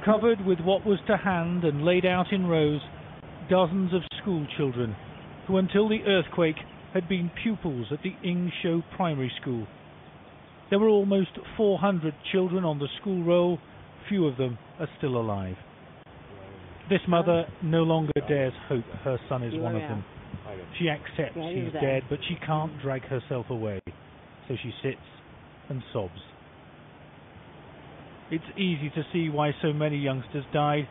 Covered with what was to hand and laid out in rows, dozens of school children who until the earthquake had been pupils at the Yingxiu primary school. There were almost 400 children on the school roll, few of them are still alive. This mother no longer dares hope her son is one of them. She accepts he's dead, but she can't drag herself away, so she sits and sobs. It's easy to see why so many youngsters died.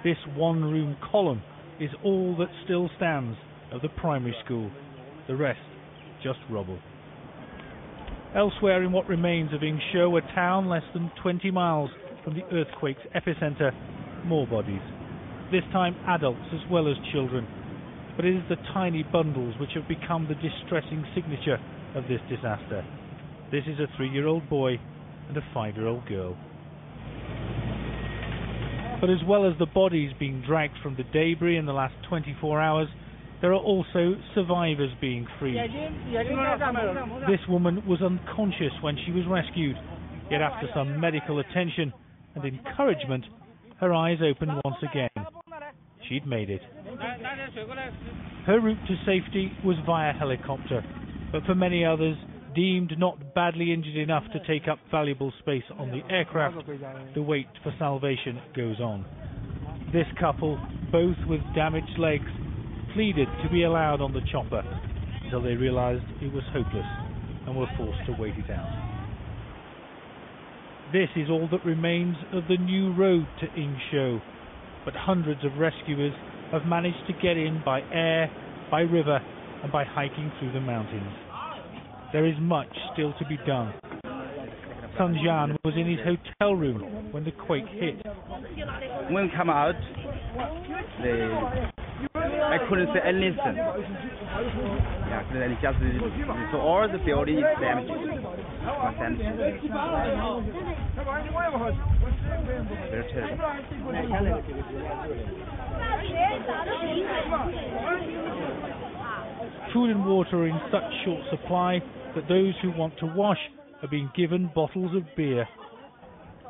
This one-room column is all that still stands of the primary school. The rest, just rubble. Elsewhere in what remains of Yingxiu, a town less than 20 miles from the earthquake's epicenter, more bodies. This time adults as well as children. But it is the tiny bundles which have become the distressing signature of this disaster. This is a 3-year-old boy and a 5-year-old girl. But as well as the bodies being dragged from the debris in the last 24 hours, there are also survivors being freed. This woman was unconscious when she was rescued, yet after some medical attention and encouragement, her eyes opened once again. She'd made it. Her route to safety was via helicopter, but for many others, deemed not badly injured enough to take up valuable space on the aircraft, the wait for salvation goes on. This couple, both with damaged legs, pleaded to be allowed on the chopper until they realized it was hopeless and were forced to wait it out. This is all that remains of the new road to Yingxiu, but hundreds of rescuers have managed to get in by air, by river, and by hiking through the mountains. There is much still to be done. Sun Jian was in his hotel room when the quake hit. When I come out, I couldn't see anything. So all the building is damaged. Very terrible. Food and water are in such short supply that those who want to wash are being given bottles of beer.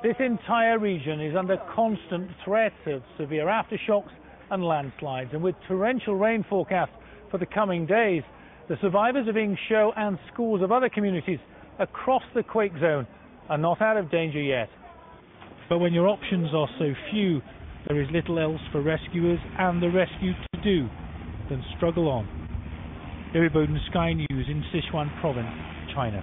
This entire region is under constant threat of severe aftershocks and landslides, and with torrential rain forecast for the coming days, the survivors of Yingxiu and scores of other communities across the quake zone are not out of danger yet. But when your options are so few, there is little else for rescuers and the rescued to do than struggle on. David Bowden, Sky News in Sichuan Province, China.